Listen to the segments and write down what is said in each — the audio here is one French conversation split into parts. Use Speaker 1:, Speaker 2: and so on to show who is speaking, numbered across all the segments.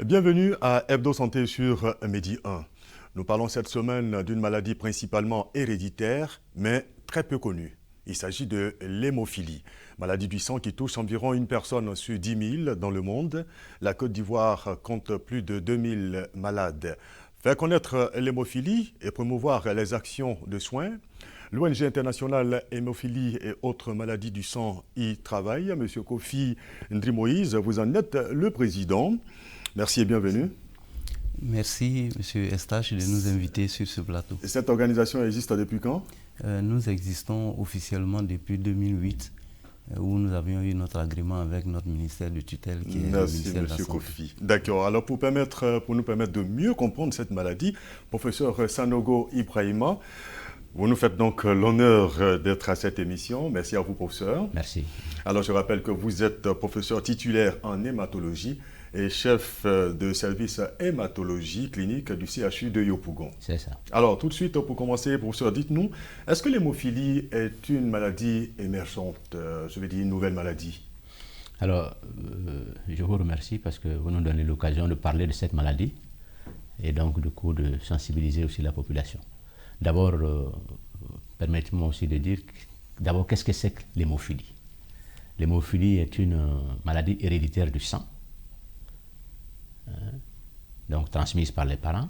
Speaker 1: Bienvenue à Hebdo Santé sur Medi 1. Nous parlons cette semaine d'une maladie principalement héréditaire, mais très peu connue. Il s'agit de l'hémophilie, maladie du sang qui touche environ une personne sur 10 000 dans le monde. La Côte d'Ivoire compte plus de 2000 malades. Faire connaître l'hémophilie et promouvoir les actions de soins. L'ONG internationale Hémophilie et autres maladies du sang y travaille. Monsieur Kofi Ndri-Moïse, vous en êtes le président. Merci et bienvenue.
Speaker 2: Merci, M. Estache, de nous inviter sur ce plateau.
Speaker 1: Cette organisation existe depuis quand?
Speaker 2: Nous existons officiellement depuis 2008, où nous avions eu notre agrément avec notre ministère de tutelle, qui est le ministère de la Santé.
Speaker 1: Kofi. D'accord. Alors, pour nous permettre de mieux comprendre cette maladie, professeur Sanogo Ibrahima, vous nous faites donc l'honneur d'être à cette émission. Merci à vous, professeur.
Speaker 2: Merci.
Speaker 1: Alors, je rappelle que vous êtes professeur titulaire en hématologie et chef de service hématologie clinique du CHU de Yopougon.
Speaker 2: C'est ça.
Speaker 1: Alors, tout de suite, pour commencer, professeur, dites-nous, est-ce que l'hémophilie est une maladie émergente, je veux dire une nouvelle maladie?
Speaker 2: Alors, je vous remercie parce que vous nous donnez l'occasion de parler de cette maladie et donc, du coup, de sensibiliser aussi la population. D'abord, permettez-moi aussi de dire, d'abord, qu'est-ce que c'est que l'hémophilie? L'hémophilie est une maladie héréditaire du sang, donc transmise par les parents,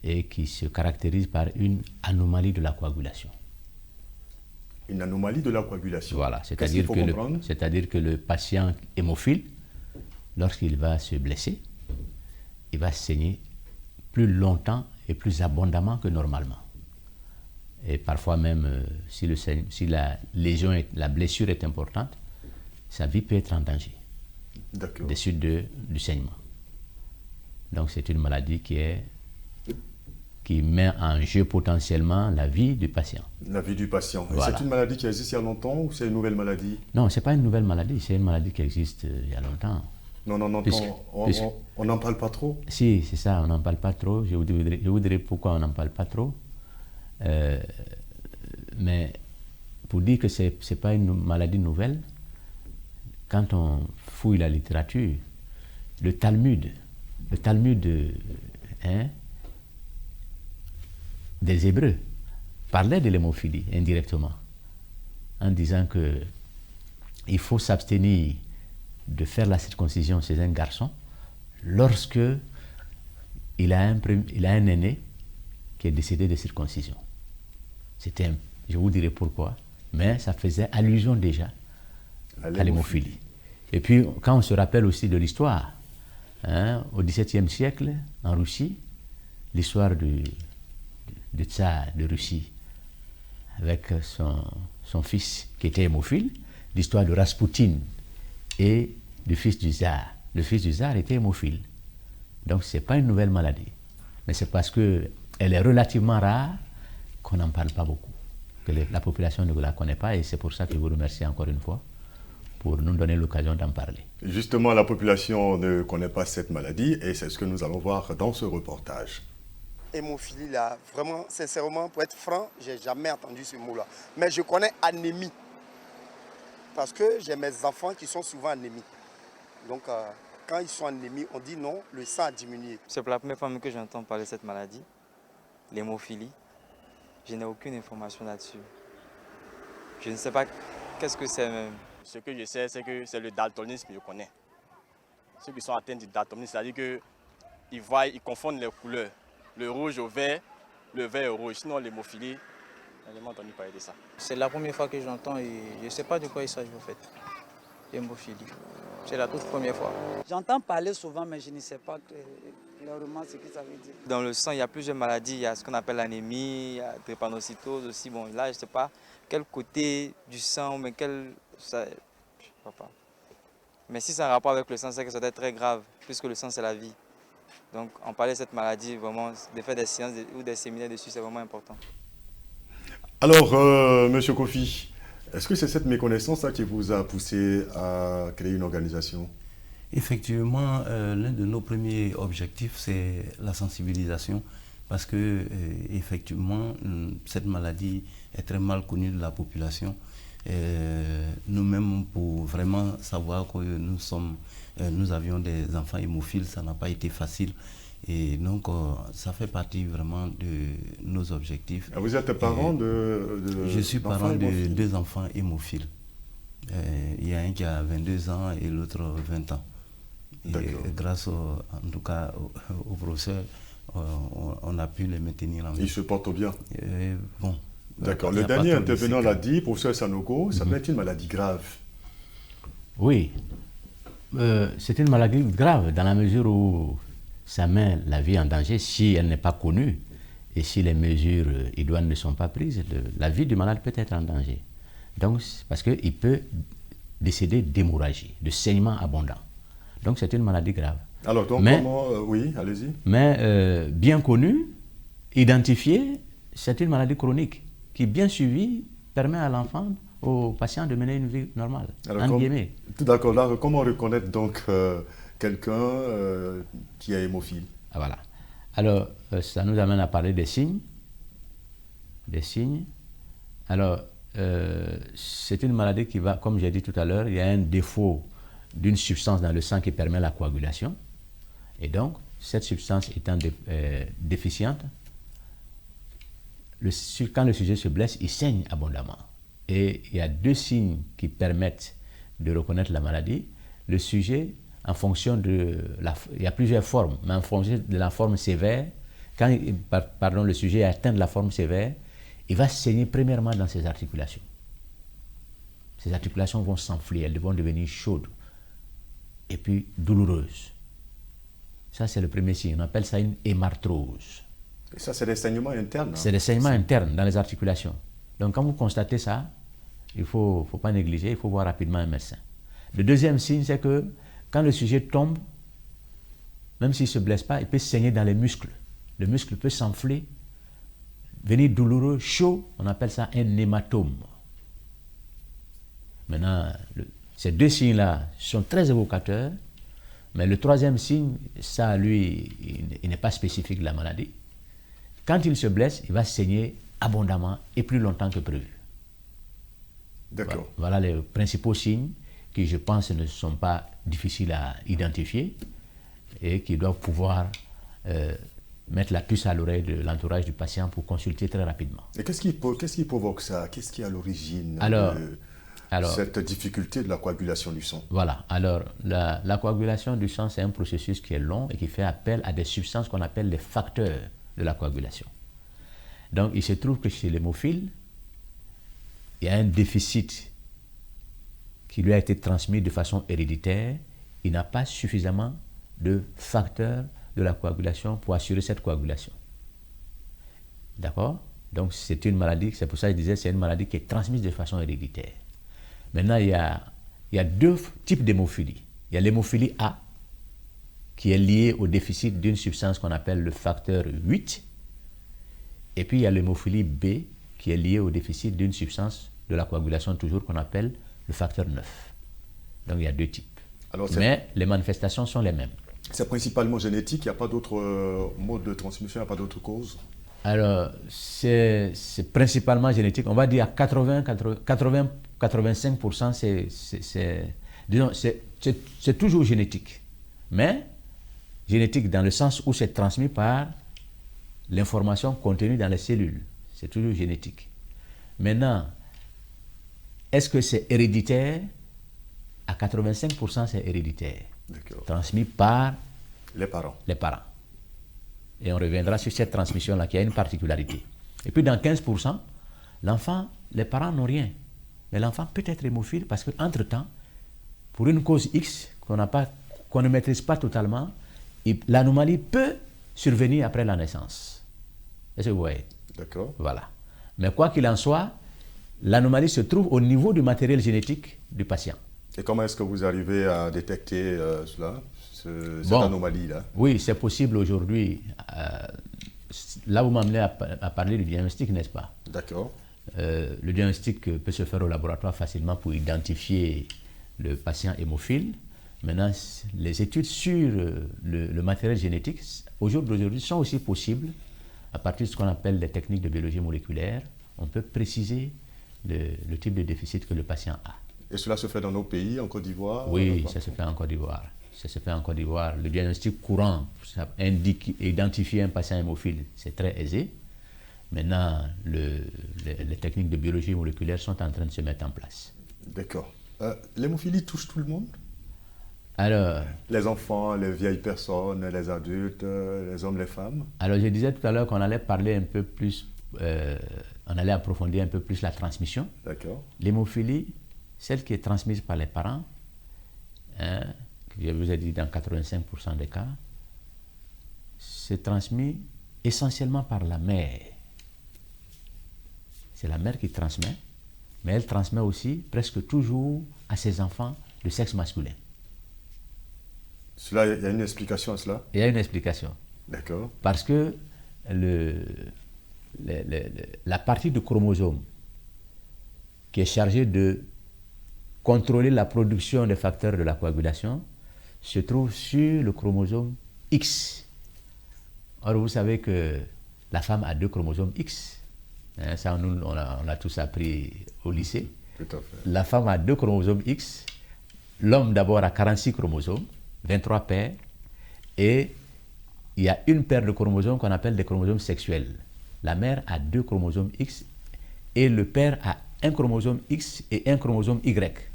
Speaker 2: et qui se caractérise par une anomalie de la coagulation.
Speaker 1: Une anomalie de la coagulation.
Speaker 2: Voilà, c'est-à-dire que le patient hémophile, lorsqu'il va se blesser, il va saigner plus longtemps et plus abondamment que normalement. Et parfois même, si la lésion, la blessure est importante, sa vie peut être en danger de suite du saignement. Donc c'est une maladie qui met en jeu potentiellement la vie du patient.
Speaker 1: La vie du patient.
Speaker 2: Voilà.
Speaker 1: C'est une maladie qui existe il y a longtemps ou c'est une nouvelle maladie?
Speaker 2: Non, ce n'est pas une nouvelle maladie, c'est une maladie qui existe il y a longtemps.
Speaker 1: Non, on n'en parle pas trop?
Speaker 2: Si, c'est ça, on n'en parle pas trop. Je vous dirai pourquoi on n'en parle pas trop. Mais pour dire que ce n'est pas une maladie nouvelle, quand on fouille la littérature, le Talmud des Hébreux parlait de l'hémophilie indirectement, en disant qu'il faut s'abstenir de faire la circoncision chez un garçon lorsque il a un aîné qui est décédé de circoncision. Je vous dirai pourquoi, mais ça faisait allusion déjà à l'hémophilie. Et puis, quand on se rappelle aussi de l'histoire, au XVIIe siècle, en Russie, l'histoire du tsar de Russie avec son fils qui était hémophile, l'histoire de Raspoutine et du fils du tsar. Le fils du tsar était hémophile. Donc, ce n'est pas une nouvelle maladie. Mais c'est parce qu'elle est relativement rare qu'on n'en parle pas beaucoup, que la population ne la connaît pas, et c'est pour ça que je vous remercie encore une fois pour nous donner l'occasion d'en parler.
Speaker 1: Justement, la population ne connaît pas cette maladie et c'est ce que nous allons voir dans ce reportage.
Speaker 3: Hémophilie, là, vraiment, sincèrement, pour être franc, je n'ai jamais entendu ce mot-là. Mais je connais anémie, parce que j'ai mes enfants qui sont souvent anémiques. Donc, quand ils sont anémiques, on dit non, le sang a diminué.
Speaker 4: C'est pour la première fois que j'entends parler de cette maladie, l'hémophilie. Je n'ai aucune information là-dessus. Je ne sais pas qu'est-ce que c'est même.
Speaker 5: Ce que je sais, c'est que c'est le daltonisme que je connais. Ceux qui sont atteints du daltonisme, c'est-à-dire qu'ils confondent les couleurs. Le rouge au vert, le vert au rouge. Sinon, l'hémophilie, je n'ai jamais entendu parler de ça.
Speaker 6: C'est la première fois que j'entends et je ne sais pas de quoi il s'agit en fait. L'hémophilie. C'est la toute première fois.
Speaker 7: J'entends parler souvent, mais je ne sais pas clairement ce que ça veut dire.
Speaker 4: Dans le sang, il y a plusieurs maladies. Il y a ce qu'on appelle l'anémie, il y a la drépanocytose aussi. Bon, là, je ne sais pas quel côté du sang, mais quel... Ça, je ne sais pas. Mais si c'est un rapport avec le sang, c'est que ça doit être très grave, puisque le sang, c'est la vie. Donc, en parler de cette maladie, vraiment, de faire des séances ou des séminaires dessus, c'est vraiment important.
Speaker 1: Alors, Monsieur Kofi, est-ce que c'est cette méconnaissance qui vous a poussé à créer une organisation?
Speaker 2: Effectivement, l'un de nos premiers objectifs, c'est la sensibilisation, parce que, effectivement, cette maladie est très mal connue de la population.
Speaker 8: Nous-mêmes, pour vraiment savoir que nous avions des enfants hémophiles, ça n'a pas été facile. Et donc, ça fait partie vraiment de nos objectifs.
Speaker 1: Vous êtes parent
Speaker 8: Je suis parent de
Speaker 1: hémophiles.
Speaker 8: 2 enfants hémophiles. Il y a un qui a 22 ans et l'autre 20 ans. Et grâce en tout cas au professeur, on a pu les maintenir en vie.
Speaker 1: Ils se portent bien.
Speaker 8: Bon.
Speaker 1: D'accord. Le dernier intervenant l'a dit, professeur Sanogo, ça peut être une maladie grave.
Speaker 2: Oui. C'est une maladie grave dans la mesure où ça met la vie en danger si elle n'est pas connue et si les mesures idoines ne sont pas prises. La vie du malade peut être en danger. Donc, parce qu'il peut décéder d'hémorragie, de saignement abondant. Donc, c'est une maladie grave.
Speaker 1: Alors, donc, oui, allez-y.
Speaker 2: Mais bien connue, identifiée, c'est une maladie chronique qui, bien suivie, permet à l'enfant, au patient de mener une vie normale.
Speaker 1: Alors, tout d'accord. Là, comment reconnaître donc quelqu'un qui est hémophile?
Speaker 2: Ah, voilà. Alors, ça nous amène à parler des signes. Des signes. Alors, c'est une maladie qui va, comme j'ai dit tout à l'heure, il y a un défaut d'une substance dans le sang qui permet la coagulation. Et donc, cette substance étant déficiente, quand le sujet se blesse, il saigne abondamment. Et il y a 2 signes qui permettent de reconnaître la maladie. Le sujet, en fonction de il y a plusieurs formes, mais en fonction de la forme sévère, quand le sujet atteint la forme sévère, il va saigner premièrement dans ses articulations. Ces articulations vont s'enfler, elles vont devenir chaudes et puis douloureuses. Ça, c'est le premier signe. On appelle ça une hémarthrose.
Speaker 1: Et ça, c'est des saignements internes.
Speaker 2: C'est des saignements internes dans les articulations. Donc, quand vous constatez ça, il ne faut pas négliger, il faut voir rapidement un médecin. Le deuxième signe, c'est que quand le sujet tombe, même s'il ne se blesse pas, il peut saigner dans les muscles. Le muscle peut s'enfler, venir douloureux, chaud, on appelle ça un hématome. Maintenant, ces 2 signes-là sont très évocateurs, mais le troisième signe, ça, lui, il n'est pas spécifique de la maladie. Quand il se blesse, il va saigner abondamment et plus longtemps que prévu.
Speaker 1: D'accord.
Speaker 2: Voilà les principaux signes qui, je pense, ne sont pas difficiles à identifier et qui doivent pouvoir mettre la puce à l'oreille de l'entourage du patient pour consulter très rapidement.
Speaker 1: Et qu'est-ce qui provoque ça? Qu'est-ce qui est à l'origine de cette difficulté de la coagulation du sang?
Speaker 2: Voilà. Alors, la coagulation du sang, c'est un processus qui est long et qui fait appel à des substances qu'on appelle les facteurs de la coagulation. Donc, il se trouve que chez l'hémophile, il y a un déficit qui lui a été transmis de façon héréditaire. Il n'a pas suffisamment de facteurs de la coagulation pour assurer cette coagulation. D'accord? Donc, c'est une maladie, c'est pour ça que je disais, c'est une maladie qui est transmise de façon héréditaire. Maintenant, il y a 2 types d'hémophilie. Il y a l'hémophilie A, qui est liée au déficit d'une substance qu'on appelle le facteur 8. Et puis, il y a l'hémophilie B, qui est liée au déficit d'une substance de la coagulation, toujours qu'on appelle le facteur 9. Donc, il y a 2 types. Mais les manifestations sont les mêmes.
Speaker 1: C'est principalement génétique, il n'y a pas d'autres modes de transmission, il n'y a pas d'autres causes?
Speaker 2: Alors, c'est principalement génétique. On va dire à 80-85%, c'est toujours génétique. Mais génétique dans le sens où c'est transmis par l'information contenue dans les cellules. C'est toujours génétique. Maintenant, est-ce que c'est héréditaire? À 85%, c'est héréditaire. Transmis par
Speaker 1: les parents.
Speaker 2: Et on reviendra sur cette transmission-là qui a une particularité. Et puis dans 15%, l'enfant, les parents n'ont rien. Mais l'enfant peut être hémophile parce qu'entre-temps, pour une cause X qu'on ne maîtrise pas totalement, l'anomalie peut survenir après la naissance. Est-ce que vous voyez?
Speaker 1: D'accord.
Speaker 2: Voilà. Mais quoi qu'il en soit, l'anomalie se trouve au niveau du matériel génétique du patient.
Speaker 1: Et comment est-ce que vous arrivez à détecter cette anomalie-là?
Speaker 2: Oui, c'est possible aujourd'hui. Là, vous m'amenez à parler du diagnostic, n'est-ce pas?
Speaker 1: D'accord.
Speaker 2: Le diagnostic peut se faire au laboratoire facilement pour identifier le patient hémophile. Maintenant, les études sur le matériel génétique, au jour d'aujourd'hui, sont aussi possibles à partir de ce qu'on appelle les techniques de biologie moléculaire. On peut préciser le type de déficit que le patient a.
Speaker 1: Et cela se fait dans nos pays, en Côte d'Ivoire?
Speaker 2: Oui, ça se fait en Côte d'Ivoire. Ça se fait en Côte d'Ivoire. Le diagnostic courant, ça indique, identifier un patient hémophile, c'est très aisé. Maintenant, les techniques de biologie moléculaire sont en train de se mettre en place.
Speaker 1: D'accord. L'hémophilie touche tout le monde?
Speaker 2: Alors,
Speaker 1: les enfants, les vieilles personnes, les adultes, les hommes, les femmes?
Speaker 2: Alors, je disais tout à l'heure qu'on allait parler un peu plus, on allait approfondir un peu plus la transmission.
Speaker 1: D'accord.
Speaker 2: L'hémophilie, celle qui est transmise par les parents, hein, que je vous ai dit dans 85% des cas, c'est transmis essentiellement par la mère. C'est la mère qui transmet, mais elle transmet aussi presque toujours à ses enfants de sexe masculin.
Speaker 1: Il y a une explication à cela?
Speaker 2: Il y a une explication.
Speaker 1: D'accord.
Speaker 2: Parce que la partie du chromosome qui est chargée de contrôler la production des facteurs de la coagulation se trouve sur le chromosome X. Or, vous savez que la femme a 2 chromosomes X. Hein, ça, nous, on a tous appris au lycée.
Speaker 1: Tout à fait.
Speaker 2: La femme a 2 chromosomes X. L'homme, d'abord, a 46 chromosomes, 23 paires. Et il y a une paire de chromosomes qu'on appelle des chromosomes sexuels. La mère a 2 chromosomes X et le père a un chromosome X et un chromosome Y.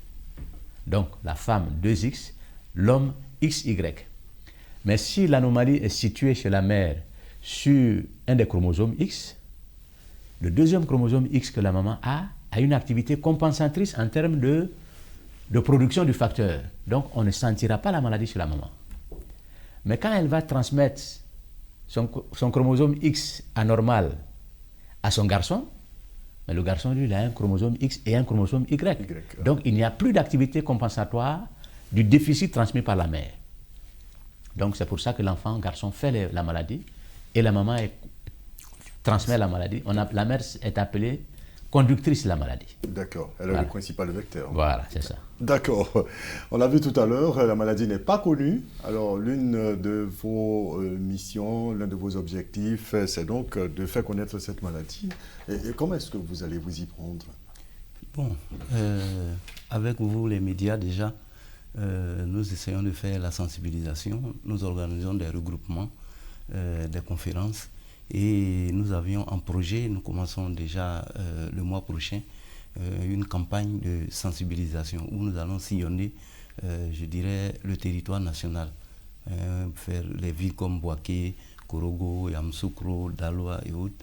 Speaker 2: Donc, la femme 2X, l'homme XY. Mais si l'anomalie est située chez la mère sur un des chromosomes X, le deuxième chromosome X que la maman a une activité compensatrice en termes de production du facteur. Donc, on ne sentira pas la maladie chez la maman. Mais quand elle va transmettre son chromosome X anormal à son garçon, mais le garçon, lui, il a un chromosome X et un chromosome Y. Donc, il n'y a plus d'activité compensatoire du déficit transmis par la mère. Donc, c'est pour ça que l'enfant, garçon, fait la maladie et la maman transmet la maladie. La mère est appelée conductrice de la maladie.
Speaker 1: D'accord, elle est le principal vecteur.
Speaker 2: Voilà, c'est ça.
Speaker 1: D'accord. On l'a vu tout à l'heure, la maladie n'est pas connue. Alors, l'une de vos missions, l'un de vos objectifs, c'est donc de faire connaître cette maladie. Et comment est-ce que vous allez vous y prendre?
Speaker 8: Bon, avec vous, les médias, déjà, nous essayons de faire la sensibilisation. Nous organisons des regroupements, des conférences. Et nous avions un projet, nous commençons déjà le mois prochain, une campagne de sensibilisation où nous allons sillonner, je dirais, le territoire national. Faire les villes comme Boaké, Korogo, Yamoussoukro, Daloa et autres,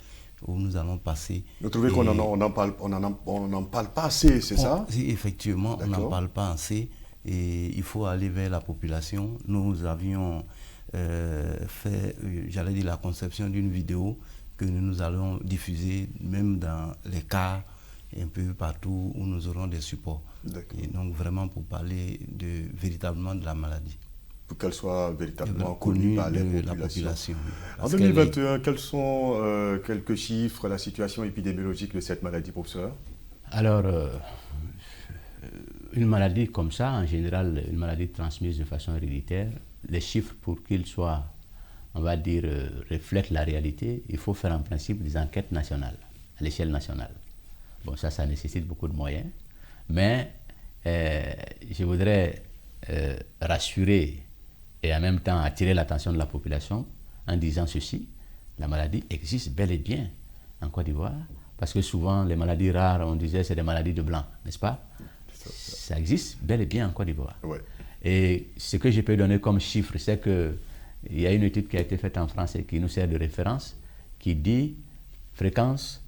Speaker 8: où nous allons passer.
Speaker 1: Vous trouvez qu'on n'en parle pas assez, c'est ça?
Speaker 8: Si, effectivement, on n'en parle pas assez et il faut aller vers la population. Nous avions fait, j'allais dire, la conception d'une vidéo que nous allons diffuser même dans les cars et un peu partout où nous aurons des supports. Et donc vraiment pour parler véritablement de la maladie.
Speaker 1: Pour qu'elle soit véritablement connue par la population. En 2021, quels sont quelques chiffres, la situation épidémiologique de cette maladie, professeur?
Speaker 2: Alors, une maladie comme ça, en général, une maladie transmise de façon héréditaire, les chiffres, pour qu'ils soient, on va dire, reflètent la réalité, il faut faire en principe des enquêtes nationales, à l'échelle nationale. Bon, ça nécessite beaucoup de moyens, mais je voudrais rassurer et en même temps attirer l'attention de la population en disant ceci: la maladie existe bel et bien en Côte d'Ivoire, parce que souvent les maladies rares, on disait c'est des maladies de blanc, n'est-ce pas? Ça existe bel et bien en Côte d'Ivoire.
Speaker 1: Ouais.
Speaker 2: Et ce que je peux donner comme chiffre, c'est qu'il y a une étude qui a été faite en France et qui nous sert de référence, qui dit fréquence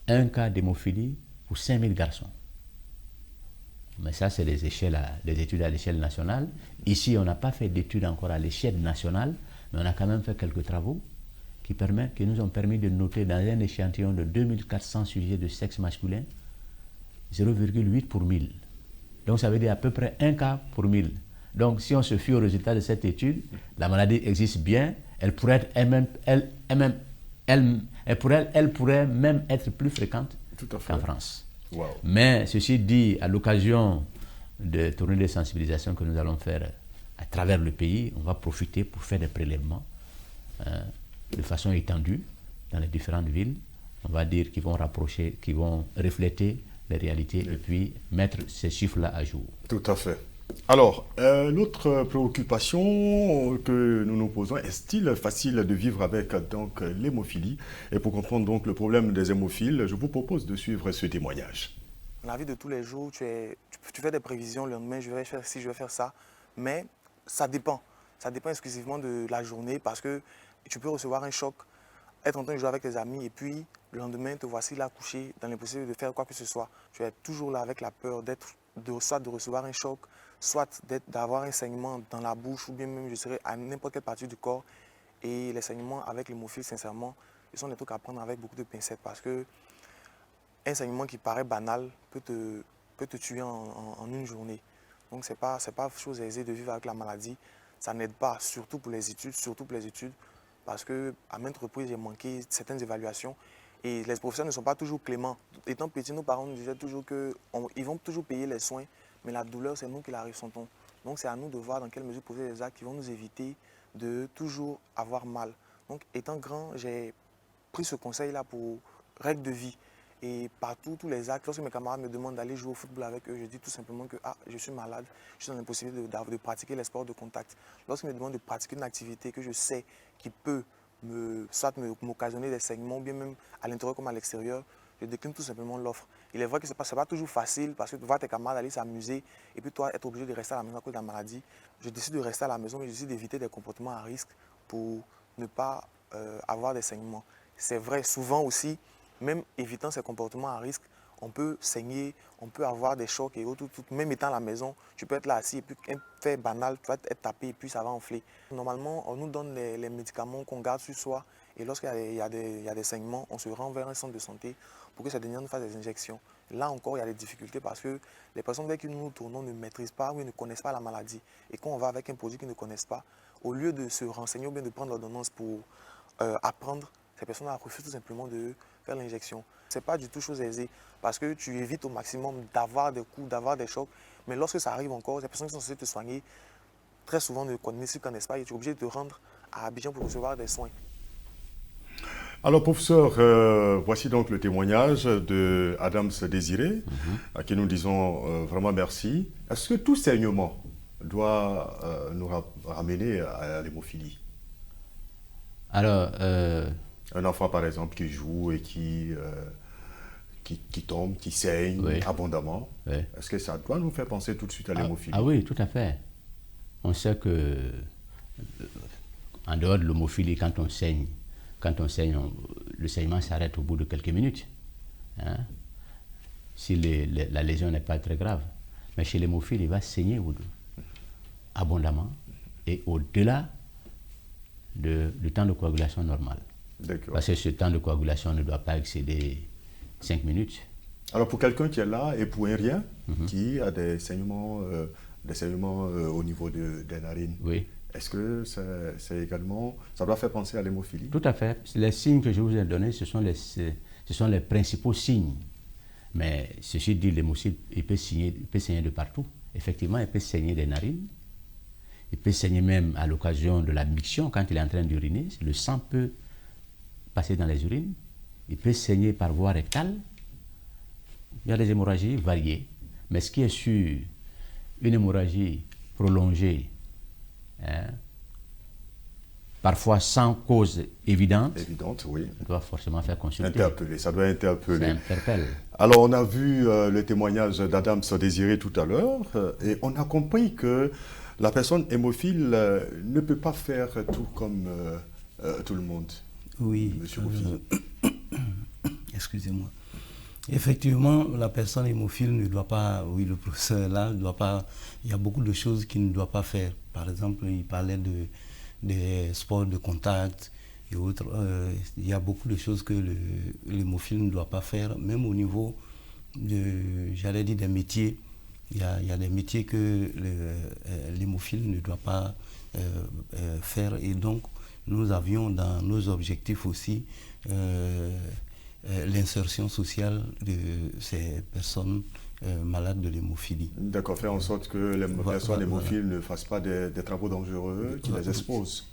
Speaker 2: 1 cas d'hémophilie pour 5000 garçons. Mais ça, c'est des études à l'échelle nationale. Ici, on n'a pas fait d'études encore à l'échelle nationale, mais on a quand même fait quelques travaux qui nous ont permis de noter dans un échantillon de 2400 sujets de sexe masculin 0,8 pour 1000. Donc ça veut dire à peu près 1 cas pour 1000. Donc si on se fie au résultat de cette étude, la maladie existe bien, elle pourrait même être plus fréquente qu'en France.
Speaker 1: Wow.
Speaker 2: Mais ceci dit, à l'occasion de tournées de sensibilisation que nous allons faire à travers le pays, on va profiter pour faire des prélèvements de façon étendue dans les différentes villes, on va dire, qui vont refléter les réalités et puis mettre ces chiffres-là à jour.
Speaker 1: Tout à fait. Alors, l'autre préoccupation que nous nous posons, est-il facile de vivre avec donc l'hémophilie? Et pour comprendre donc le problème des hémophiles, je vous propose de suivre ce témoignage.
Speaker 9: Dans la vie de tous les jours, tu fais des prévisions, le lendemain, je vais faire ci, je vais faire ça, mais ça dépend. Ça dépend exclusivement de la journée parce que tu peux recevoir un choc, être en train de jouer avec tes amis et puis le lendemain, te voici là couché dans l'impossibilité de faire quoi que ce soit. Tu es toujours là avec la peur soit de recevoir un choc, soit d'avoir un saignement dans la bouche ou bien même je serais à n'importe quelle partie du corps. Et les saignements avec l'hémophile, sincèrement, ce sont des trucs à prendre avec beaucoup de pincettes parce que un saignement qui paraît banal peut te tuer en une journée. Donc c'est pas chose aisée de vivre avec la maladie. Ça n'aide pas, surtout pour les études, parce qu'à maintes reprises, j'ai manqué certaines évaluations et les professeurs ne sont pas toujours cléments. Étant petit, nos parents nous disaient toujours qu'ils vont toujours payer les soins, mais la douleur, c'est nous qui la ressentons. Donc c'est à nous de voir dans quelle mesure poser des actes qui vont nous éviter de toujours avoir mal. Donc étant grand, j'ai pris ce conseil-là pour règle de vie. Et partout, tous les actes, lorsque mes camarades me demandent d'aller jouer au football avec eux, je dis tout simplement que je suis malade, je suis dans l'impossibilité de pratiquer les sports de contact. Lorsqu'ils me demandent de pratiquer une activité que je sais qui peut m'occasionner des saignements, ou bien même à l'intérieur comme à l'extérieur, je décline tout simplement l'offre. Il est vrai que ce n'est pas toujours facile parce que tu vois tes camarades aller s'amuser et puis toi être obligé de rester à la maison à cause de la maladie. Je décide de rester à la maison, mais je décide d'éviter des comportements à risque pour ne pas avoir des saignements. C'est vrai, souvent aussi, même évitant ces comportements à risque, on peut saigner, on peut avoir des chocs et autres. Même étant à la maison, tu peux être là assis et puis un fait banal, tu vas être tapé et puis ça va enfler. Normalement, on nous donne les médicaments qu'on garde sur soi et lorsqu'il y a des saignements, on se rend vers un centre de santé pour que ces derniers nous fassent des injections. Là encore, il y a des difficultés parce que les personnes avec qui nous nous tournons ne maîtrisent pas ou ne connaissent pas la maladie. Et quand on va avec un produit qu'ils ne connaissent pas, au lieu de se renseigner ou bien de prendre l'ordonnance pour apprendre, ces personnes refusent tout simplement de faire l'injection. Ce n'est pas du tout chose aisée parce que tu évites au maximum d'avoir des coups, d'avoir des chocs. Mais lorsque ça arrive encore, les personnes qui sont censées te soigner, très souvent ne connaissent pas et tu es obligé de te rendre à Abidjan pour recevoir des soins.
Speaker 1: Alors, professeur, voici donc le témoignage de Adams Désiré, à qui nous disons vraiment merci. Est-ce que tout saignement doit nous ramener à l'hémophilie?
Speaker 2: Alors,
Speaker 1: un enfant, par exemple, qui joue et qui tombe, qui saigne abondamment, est-ce que ça doit nous faire penser tout de suite à l'hémophilie?
Speaker 2: Ah oui, tout à fait. On sait que, en dehors de l'hémophilie, quand on saigne, le saignement s'arrête au bout de quelques minutes. Hein? Si la lésion n'est pas très grave. Mais chez l'hémophile, il va saigner abondamment et au-delà du temps de coagulation normal. Parce que ce temps de coagulation ne doit pas excéder 5 minutes.
Speaker 1: Alors pour quelqu'un qui est là et pour un rien, qui a des saignements au niveau des narines, est-ce que c'est également, ça doit faire penser à l'hémophilie?
Speaker 2: Tout à fait. Les signes que je vous ai donnés, ce sont les principaux signes. Mais ceci dit, l'hémophile, il peut saigner de partout. Effectivement, il peut saigner des narines. Il peut saigner même à l'occasion de la miction, quand il est en train d'uriner. Le sang peut passer dans les urines. Il peut saigner par voie rectale. Il y a des hémorragies variées. Mais ce qui est sûr, une hémorragie prolongée, parfois sans cause évidente,
Speaker 1: oui,
Speaker 2: doit forcément faire consulter.
Speaker 1: Interpeller, ça doit interpeller.
Speaker 2: Ça interpelle.
Speaker 1: Alors, on a vu le témoignage d'Adams Désiré tout à l'heure, et on a compris que la personne hémophile ne peut pas faire tout comme tout le monde.
Speaker 8: Oui,
Speaker 1: Monsieur Bofi.
Speaker 8: Excusez-moi. Effectivement, la personne hémophile ne doit pas, le professeur là, ne doit pas, il y a beaucoup de choses qu'il ne doit pas faire. Par exemple, il parlait des sports de contact et autres. Il y a beaucoup de choses que l'hémophile ne doit pas faire, même au niveau j'allais dire des métiers. Il y a des métiers que l'hémophile ne doit pas faire. Et donc, nous avions dans nos objectifs aussi l'insertion sociale de ces personnes malades de l'hémophilie.
Speaker 1: D'accord, faire en sorte que les personnes hémophiles ne fassent pas des travaux dangereux qui les exposent.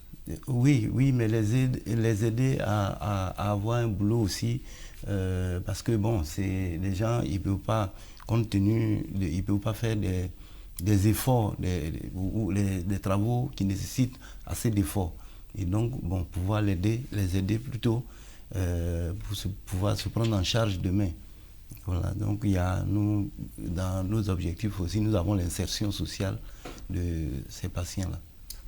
Speaker 8: Oui, mais les aider à avoir un boulot aussi, parce que bon, c'est les gens, ils ne peuvent pas, compte tenu, ils ne peuvent pas faire des efforts, ou des travaux qui nécessitent assez d'efforts. Et donc, bon, pouvoir les aider plutôt pour pouvoir se prendre en charge demain. Voilà, donc il y a, nous, dans nos objectifs aussi, nous avons l'insertion sociale de ces patients-là.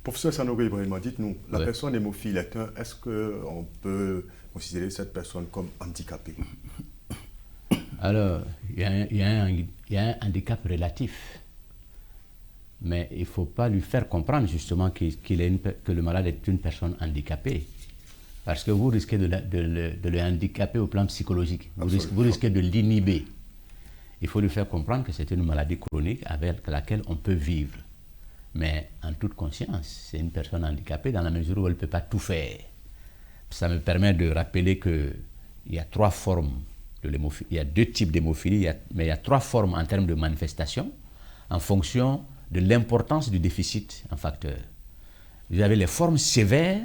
Speaker 1: Professeur Sanogo Ibrahima, dites-nous, la personne hémophile, est-ce qu'on peut considérer cette personne comme handicapée?
Speaker 2: Alors, il y a un handicap relatif. Mais il ne faut pas lui faire comprendre justement que le malade est une personne handicapée. Parce que vous risquez de le handicaper au plan psychologique. Vous risquez de l'inhiber. Il faut lui faire comprendre que c'est une maladie chronique avec laquelle on peut vivre. Mais en toute conscience, c'est une personne handicapée dans la mesure où elle ne peut pas tout faire. Ça me permet de rappeler qu'il y a 3 formes de l'hémophilie. Il y a 2 types d'hémophilie, mais il y a 3 formes en termes de manifestation en fonction de l'importance du déficit en facteur. Vous avez les formes sévères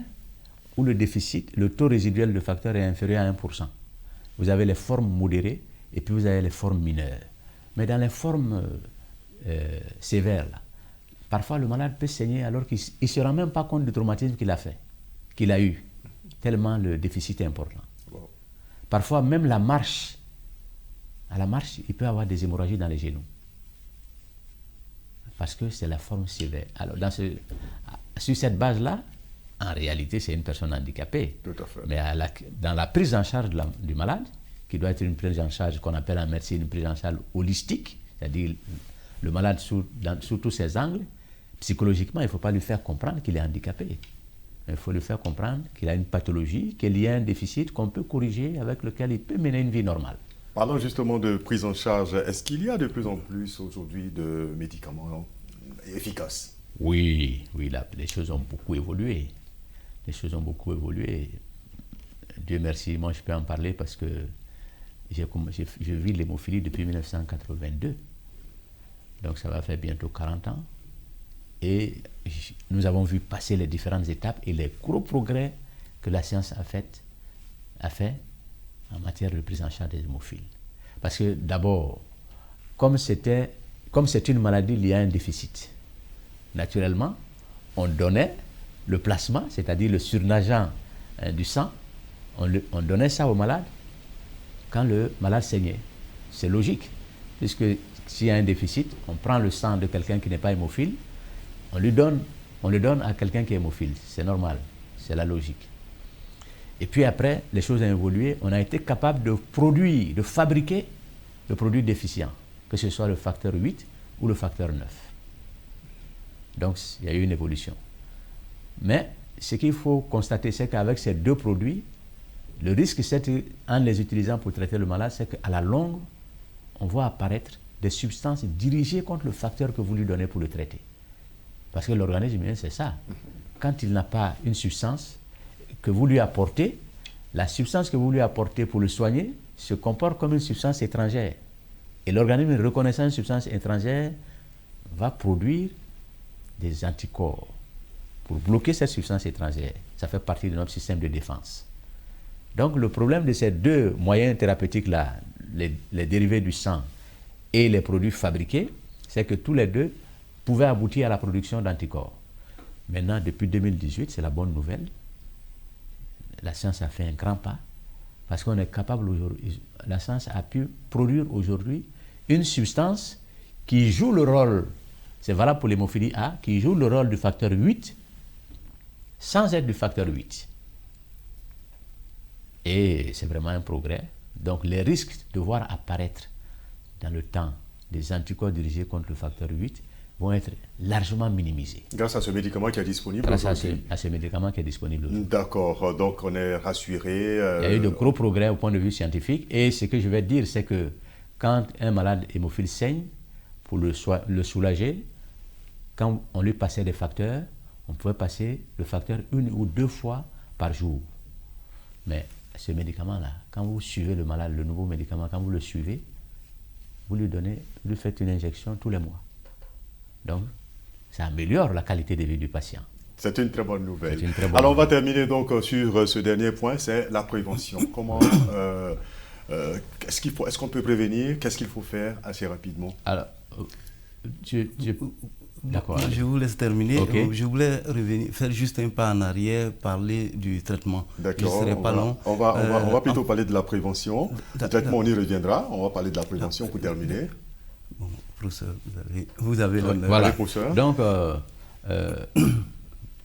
Speaker 2: où le déficit, le taux résiduel de facteur est inférieur à 1%. Vous avez les formes modérées et puis vous avez les formes mineures. Mais dans les formes sévères, là, parfois le malade peut saigner alors qu'il ne se rend même pas compte du traumatisme qu'il a eu, tellement le déficit est important. Wow. Parfois même à la marche, il peut avoir des hémorragies dans les genoux. Parce que c'est la forme sévère. Alors, sur cette base-là, en réalité, c'est une personne handicapée.
Speaker 1: Tout à fait.
Speaker 2: Mais dans la prise en charge du malade, qui doit être une prise en charge qu'on appelle en médecine une prise en charge holistique, c'est-à-dire le malade sous tous ses angles, psychologiquement, il ne faut pas lui faire comprendre qu'il est handicapé. Il faut lui faire comprendre qu'il a une pathologie, qu'il y a un déficit qu'on peut corriger, avec lequel il peut mener une vie normale.
Speaker 1: Parlons justement de prise en charge. Est-ce qu'il y a de plus en plus aujourd'hui de médicaments efficaces?
Speaker 2: Oui, les choses ont beaucoup évolué. Dieu merci, moi je peux en parler parce que je vis l'hémophilie depuis 1982. Donc ça va faire bientôt 40 ans. Et nous avons vu passer les différentes étapes et les gros progrès que la science a fait en matière de prise en charge des hémophiles. Parce que d'abord, comme c'est une maladie liée à un déficit, naturellement, on donnait le plasma, c'est-à-dire le surnageant du sang, on donnait ça au malade quand le malade saignait. C'est logique, puisque s'il y a un déficit, on prend le sang de quelqu'un qui n'est pas hémophile, on le donne à quelqu'un qui est hémophile. C'est normal, c'est la logique. Et puis après, les choses ont évolué, on a été capable de fabriquer le produit déficient, que ce soit le facteur 8 ou le facteur 9. Donc, il y a eu une évolution. Mais ce qu'il faut constater, c'est qu'avec ces 2 produits, le risque, c'est en les utilisant pour traiter le malade, c'est qu'à la longue, on voit apparaître des substances dirigées contre le facteur que vous lui donnez pour le traiter. Parce que l'organisme humain, c'est ça. Quand il n'a pas une substance que vous lui apportez, la substance que vous lui apportez pour le soigner se comporte comme une substance étrangère. Et l'organisme, reconnaissant une substance étrangère, va produire des anticorps pour bloquer cette substance étrangère. Ça fait partie de notre système de défense. Donc le problème de ces 2 moyens thérapeutiques-là, les dérivés du sang et les produits fabriqués, c'est que tous les 2 pouvaient aboutir à la production d'anticorps. Maintenant, depuis 2018, c'est la bonne nouvelle. La science a fait un grand pas parce qu'on est capable aujourd'hui, la science a pu produire aujourd'hui une substance qui joue le rôle, c'est valable pour l'hémophilie A, qui joue le rôle du facteur 8 sans être du facteur 8. Et c'est vraiment un progrès. Donc les risques de voir apparaître dans le temps des anticorps dirigés contre le facteur 8 vont être largement minimisés.
Speaker 1: Grâce à ce médicament qui est disponible
Speaker 2: Grâce à ce médicament qui est disponible aujourd'hui.
Speaker 1: D'accord, donc on est rassuré.
Speaker 2: Il y a eu de gros progrès au point de vue scientifique. Et ce que je vais dire, c'est que quand un malade hémophile saigne, pour le soulager, quand on lui passait des facteurs, on pouvait passer le facteur 1 ou 2 fois par jour. Mais ce médicament-là, quand vous suivez le malade, le nouveau médicament, quand vous le suivez, vous lui faites une injection tous les mois. Donc, ça améliore la qualité de vie du patient.
Speaker 1: C'est une très bonne nouvelle.
Speaker 2: Une très bonne
Speaker 1: Alors, on va
Speaker 2: nouvelle.
Speaker 1: terminer donc sur ce dernier point, c'est la prévention. Comment, est-ce qu'on peut prévenir? Qu'est-ce qu'il faut faire assez rapidement?
Speaker 2: Alors, d'accord.
Speaker 8: Je vous laisse terminer.
Speaker 2: Ok.
Speaker 8: Je voulais revenir, faire juste un pas en arrière, parler du traitement.
Speaker 1: D'accord.
Speaker 8: Je ne serai pas long.
Speaker 1: On va plutôt parler de la prévention. Le traitement, on y reviendra. On va parler de la prévention pour terminer.
Speaker 8: Bon, professeur, vous avez l'honneur.
Speaker 2: Voilà.
Speaker 1: Allez, professeur.
Speaker 2: Donc,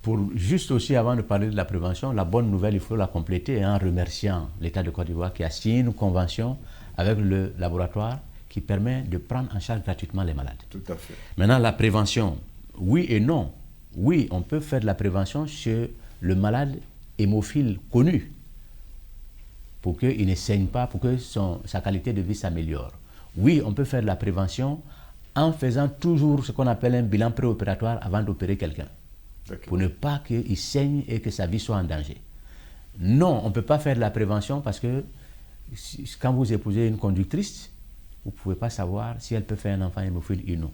Speaker 2: pour juste aussi avant de parler de la prévention, la bonne nouvelle, il faut la compléter en remerciant l'État de Côte d'Ivoire qui a signé une convention avec le laboratoire qui permet de prendre en charge gratuitement les malades.
Speaker 1: Tout à fait.
Speaker 2: Maintenant, la prévention, oui et non. Oui, on peut faire de la prévention chez le malade hémophile connu pour qu'il ne saigne pas, pour que sa qualité de vie s'améliore. Oui, on peut faire de la prévention en faisant toujours ce qu'on appelle un bilan préopératoire avant d'opérer quelqu'un, pour ne pas qu'il saigne et que sa vie soit en danger. Non, on ne peut pas faire de la prévention parce que quand vous épousez une conductrice, vous ne pouvez pas savoir si elle peut faire un enfant hémophile ou non.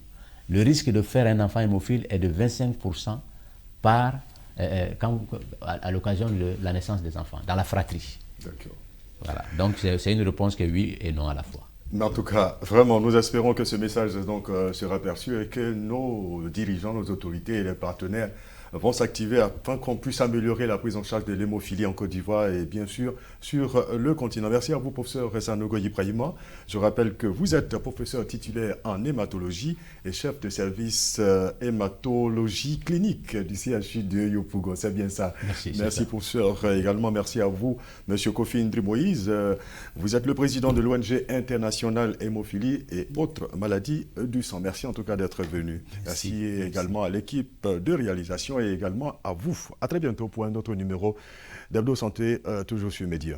Speaker 2: Le risque de faire un enfant hémophile est de 25% à l'occasion de la naissance des enfants, dans la fratrie.
Speaker 1: D'accord.
Speaker 2: Voilà. Donc c'est une réponse que oui et non à la fois.
Speaker 1: Mais en tout cas, vraiment, nous espérons que ce message donc, sera perçu et que nos dirigeants, nos autorités et les partenaires vont s'activer afin qu'on puisse améliorer la prise en charge de l'hémophilie en Côte d'Ivoire et bien sûr sur le continent. Merci à vous, professeur Ressanogo Ibrahima. Je rappelle que vous êtes professeur titulaire en hématologie et chef de service hématologie clinique du CHU de Yopougon. C'est bien ça. Merci professeur. Également, merci à vous, monsieur Kofi Ndri Moïse. Vous êtes le président de l'ONG internationale hémophilie et autres maladies du sang. Merci en tout cas d'être venu. Merci également à l'équipe de réalisation et également à vous. À très bientôt pour un autre numéro d'Hebdo Santé, toujours sur Média.